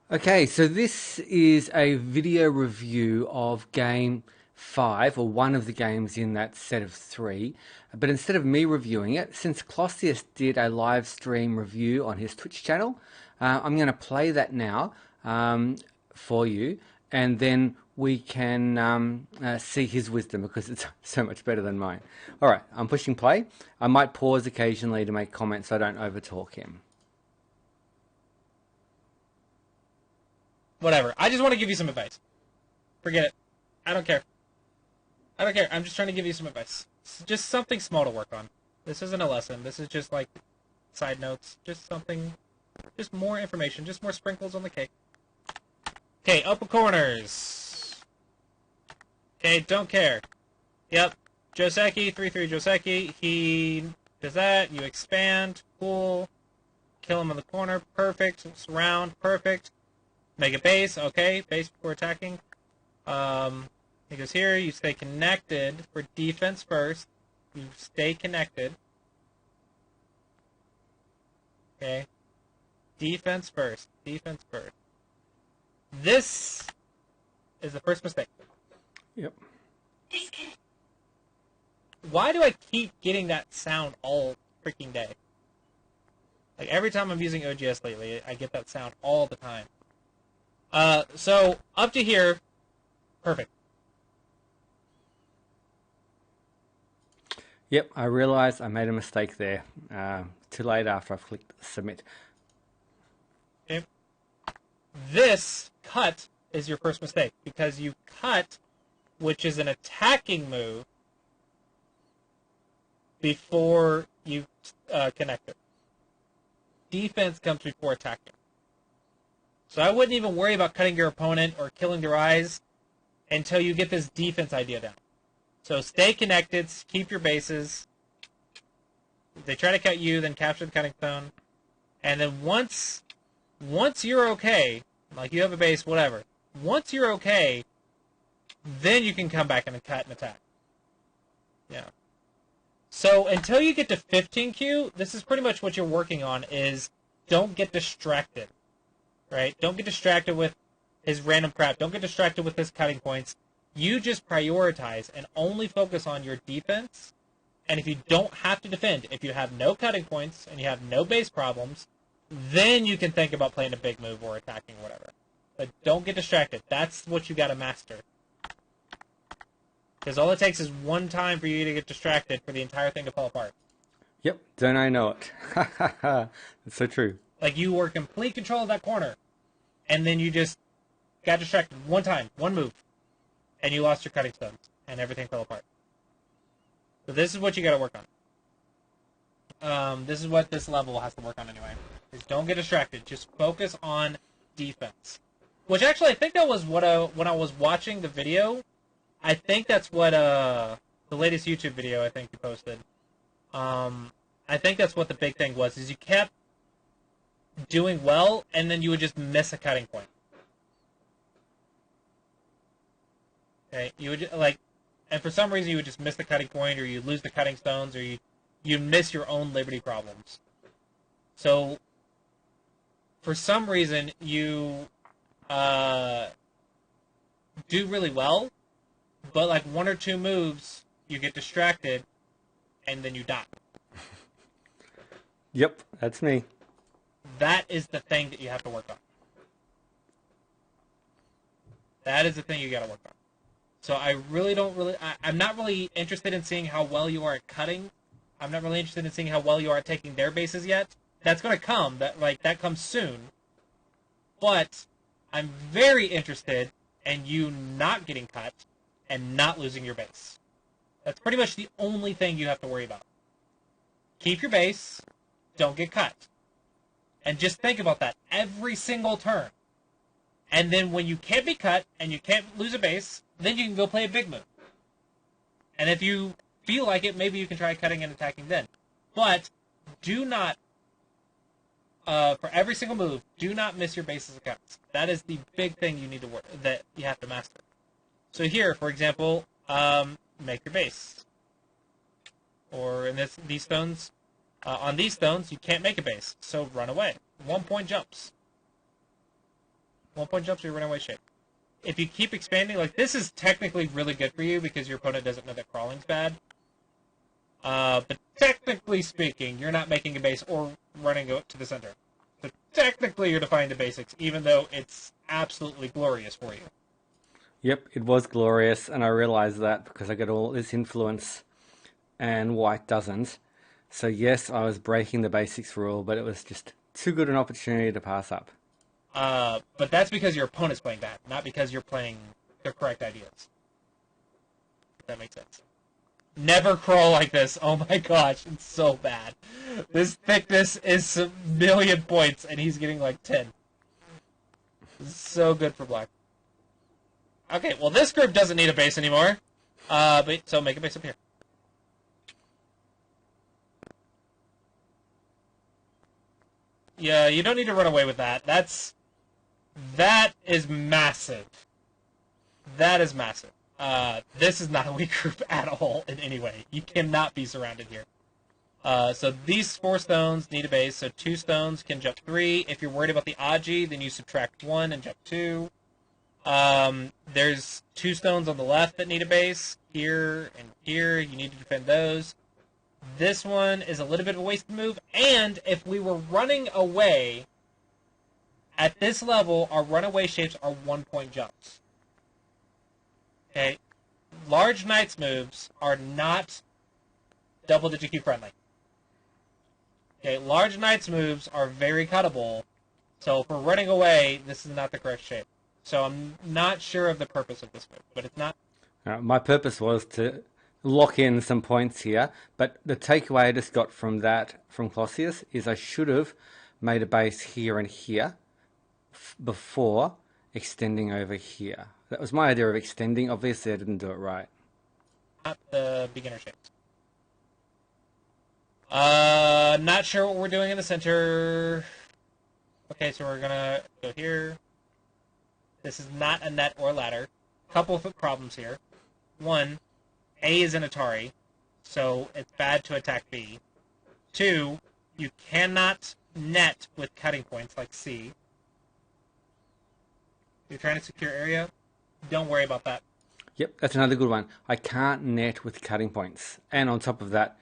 Okay, so this is a video review of game 5, or one of the games in that set of 3. But instead of me reviewing it, since Clossius did a live stream review on his Twitch channel, I'm going to play that now for you, and then we can see his wisdom because it's so much better than mine. All right, I'm pushing play. I might pause occasionally to make comments so I don't overtalk him. Whatever. I just want to give you some advice. Forget it. I don't care. I don't care. I'm just trying to give you some advice. It's just something small to work on. This isn't a lesson. This is just like side notes. Just something. Just more information. Just more sprinkles on the cake. Okay, upper corners. Okay, don't care. Yep. Joseki, 3-3 Joseki. He does that. You expand. Cool. Kill him in the corner. Perfect. Surround. Perfect. Make a base, okay, base before attacking. He goes here, you stay connected for defense first. You stay connected. Okay. Defense first. Defense first. This is the first mistake. Yep. Why do I keep getting that sound all freaking day? Like, every time I'm using OGS lately, I get that sound all the time. So, up to here, perfect. Yep, I realized I made a mistake there. Too late after I've clicked submit. Okay. This cut is your first mistake, because you cut, which is an attacking move, before you connect it. Defense comes before attacking. So I wouldn't even worry about cutting your opponent or killing their eyes until you get this defense idea down. So stay connected, keep your bases. If they try to cut you, then capture the cutting stone. And then once you're okay, like you have a base, whatever, once you're okay, then you can come back and cut and attack. Yeah. So until you get to 15Q, this is pretty much what you're working on, is don't get distracted. Right? Don't get distracted with his random crap. Don't get distracted with his cutting points. You just prioritize and only focus on your defense. And if you don't have to defend, if you have no cutting points and you have no base problems, then you can think about playing a big move or attacking, whatever. But don't get distracted. That's what you got to master. Because all it takes is one time for you to get distracted for the entire thing to fall apart. Yep, don't I know it? That's so true. Like, you were in complete control of that corner, and then you just got distracted one time, one move, and you lost your cutting stones, and everything fell apart. So this is what you got to work on. This is what this level has to work on anyway. Is don't get distracted. Just focus on defense. Which actually, I think that was what when I was watching the video, I think that's what the latest YouTube video I think you posted. I think that's what the big thing was, is you kept doing well, and then you would just miss a cutting point. Okay, you would and for some reason you would just miss the cutting point, or you lose the cutting stones, or you miss your own liberty problems. So, for some reason you do really well, but like one or two moves you get distracted, and then you die. Yep, that's me. That is the thing that you have to work on. That is the thing you got to work on. So I really I'm not really interested in seeing how well you are at cutting. I'm not really interested in seeing how well you are at taking their bases yet. That's going to come. That comes soon. But I'm very interested in you not getting cut and not losing your base. That's pretty much the only thing you have to worry about. Keep your base. Don't get cut. And just think about that every single turn. And then when you can't be cut and you can't lose a base, then you can go play a big move. And if you feel like it, maybe you can try cutting and attacking then. But do not, for every single move, do not miss your bases of cuts. That is the big thing you need to work, that you have to master. So here, for example, make your base. Or in these stones, on these stones, you can't make a base, so run away. 1 point jumps. 1 point jumps are your runaway shape. If you keep expanding, like this is technically really good for you because your opponent doesn't know that crawling's bad. But technically speaking, you're not making a base or running to the center. So technically you're defying the basics, even though it's absolutely glorious for you. Yep, it was glorious, and I realized that because I got all this influence and white doesn't. So yes, I was breaking the basics rule, but it was just too good an opportunity to pass up. But that's because your opponent's playing bad, not because you're playing the correct ideas. If that makes sense. Never crawl like this. Oh my gosh, it's so bad. This thickness is a million points, and he's getting like 10. This is so good for black. Okay, well this group doesn't need a base anymore. So make a base up here. Yeah, you don't need to run away with that. That is massive. That is massive. This is not a weak group at all in any way. You cannot be surrounded here. So these 4 stones need a base. So 2 stones can jump 3. If you're worried about the Aji, then you subtract 1 and jump 2. There's 2 stones on the left that need a base. Here and here. You need to defend those. This one is a little bit of a wasted move. And if we were running away, at this level, our runaway shapes are 1-point jumps. Okay? Large Knights moves are not double-digit Q friendly. Okay, large Knights moves are very cuttable, so if we're running away, this is not the correct shape. So I'm not sure of the purpose of this move, but it's not... My purpose was to lock in some points here, but the takeaway I just got from that, from Clossius, is I should have made a base here and here before extending over here. That was my idea of extending. Obviously, I didn't do it right. Not the beginner shapes. Not sure what we're doing in the center. Okay, so we're gonna go here. This is not a net or ladder. Couple of problems here. One, A is an Atari, so it's bad to attack B. 2, you cannot net with cutting points like C. You're trying to secure area, don't worry about that. Yep, that's another good one. I can't net with cutting points. And on top of that,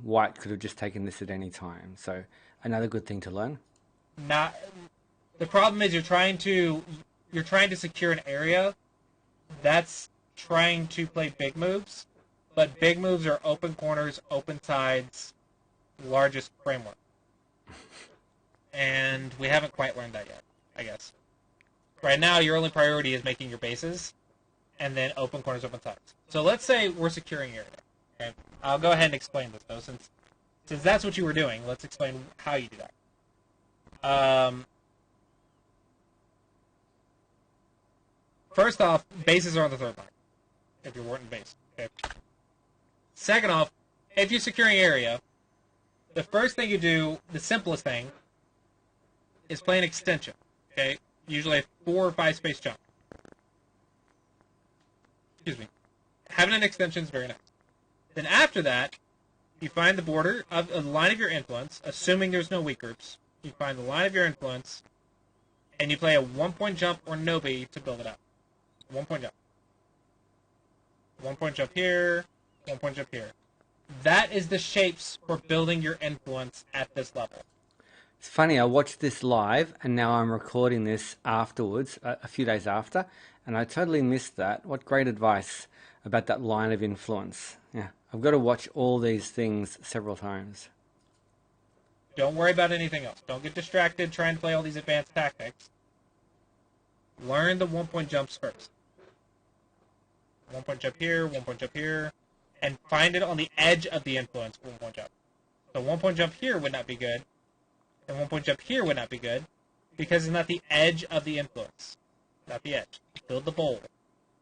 white could have just taken this at any time. So another good thing to learn. Not the problem is you're trying to secure an area. That's trying to play big moves, but big moves are open corners, open sides, largest framework. And we haven't quite learned that yet, I guess. Right now, your only priority is making your bases, and then open corners, open sides. So let's say we're securing area. Okay? I'll go ahead and explain this, though, since that's what you were doing. Let's explain how you do that. First off, bases are on the third line, if you're Wharton base. Okay? Second off, if you're securing area, the first thing you do, the simplest thing, is play an extension. Okay? Usually a 4 or 5 space jump. Excuse me. Having an extension is very nice. Then after that, you find the border of the line of your influence, assuming there's no weak groups. You find the line of your influence, and you play a 1-point jump or no-B to build it up. 1-point jump. 1-point jump here, 1-point jump here. That is the shapes for building your influence at this level. It's funny, I watched this live, and now I'm recording this afterwards, a few days after, and I totally missed that. What great advice about that line of influence. Yeah, I've got to watch all these things several times. Don't worry about anything else. Don't get distracted trying to play all these advanced tactics. Learn the 1-point jumps first. 1-point jump here, 1-point jump here, and find it on the edge of the influence 1-point jump. So 1-point jump here would not be good, and 1-point jump here would not be good, because it's not the edge of the influence. Not the edge. Build the bowl.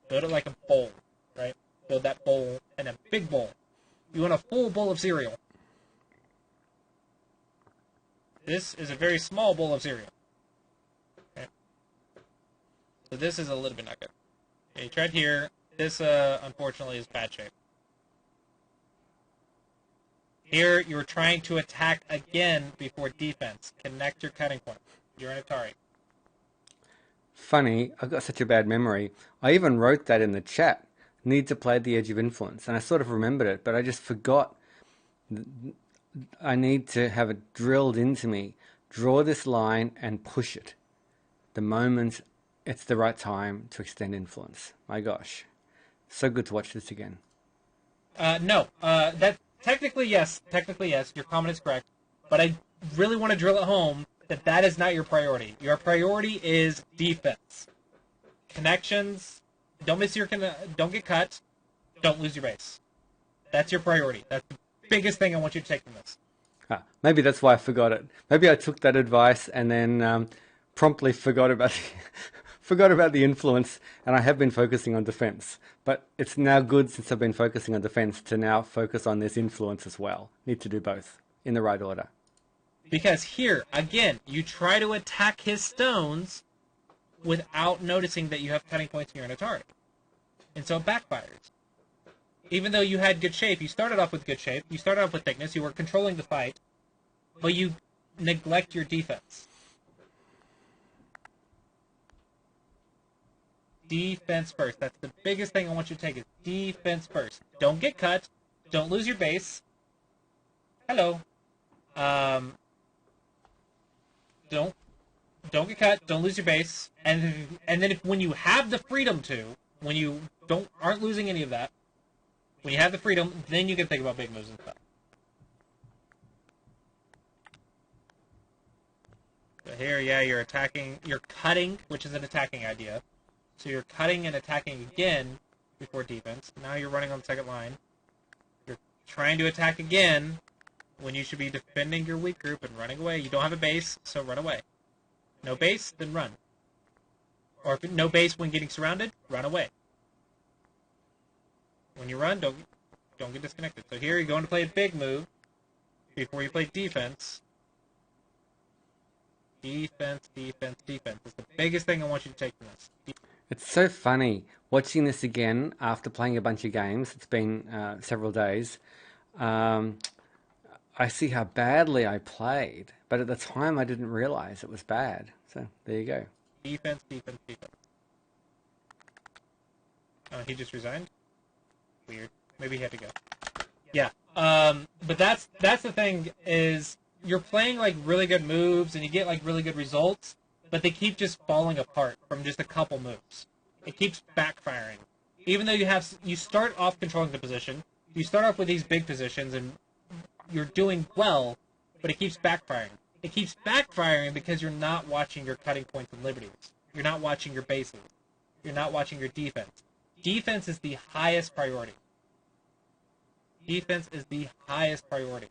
Build it like a bowl, right? Build that bowl, and a big bowl. You want a full bowl of cereal. This is a very small bowl of cereal. Okay. So this is a little bit not good. Okay, you tried here. This, unfortunately, is bad shape. Here, you're trying to attack again before defense. Connect your cutting point. You're an Atari. Funny, I've got such a bad memory. I even wrote that in the chat. Need to play at the edge of influence. And I sort of remembered it, but I just forgot. I need to have it drilled into me. Draw this line and push it. The moment it's the right time to extend influence. My gosh. So good to watch this again. No, that technically yes. Technically yes. Your comment is correct, but I really want to drill it home that that is not your priority. Your priority is defense, connections. Don't miss your don't get cut. Don't lose your base. That's your priority. That's the biggest thing I want you to take from this. Maybe that's why I forgot it. Maybe I took that advice and then promptly forgot about the influence, and I have been focusing on defense. But it's now good since I've been focusing on defense to now focus on this influence as well. Need to do both in the right order. Because here, again, you try to attack his stones without noticing that you have cutting points in your Natari. And so it backfires. Even though you had good shape, you started off with good shape, you started off with thickness, you were controlling the fight, but you neglect your defense. Defense first. That's the biggest thing I want you to take is defense first. Don't get cut. Don't lose your base. Hello. Don't get cut. Don't lose your base. And then when you have the freedom to, when you aren't losing any of that, when you have the freedom, then you can think about big moves and stuff. So here, yeah, you're cutting, which is an attacking idea. So you're cutting and attacking again before defense. Now you're running on the second line. You're trying to attack again when you should be defending your weak group and running away. You don't have a base, so run away. No base, then run. Or if no base when getting surrounded, run away. When you run, don't get disconnected. So here you're going to play a big move before you play defense. Defense, defense, defense. That's the biggest thing I want you to take from this. It's so funny watching this again after playing a bunch of games. It's been several days. I see how badly I played, but at the time I didn't realize it was bad. So there you go. Defense, defense, defense. He just resigned? Weird. Maybe he had to go. Yeah. But that's the thing is you're playing like really good moves and you get like really good results, but they keep just falling apart from just a couple moves. It keeps backfiring. Even though you start off controlling the position, you start off with these big positions and you're doing well, but it keeps backfiring. It keeps backfiring because you're not watching your cutting points and liberties. You're not watching your bases. You're not watching your defense. Defense is the highest priority. Defense is the highest priority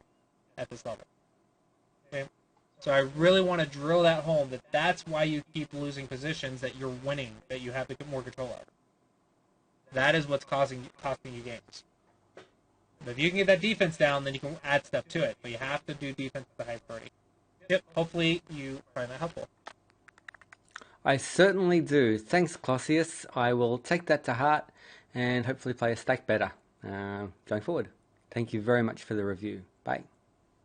at this level. Okay? So I really want to drill that home that that's why you keep losing positions that you're winning, that you have more control of. That is what's costing you games. But if you can get that defense down, then you can add stuff to it. But you have to do defense at the highest priority. Yep, hopefully you find that helpful. I certainly do. Thanks, Clossius. I will take that to heart and hopefully play a stack better going forward. Thank you very much for the review. Bye.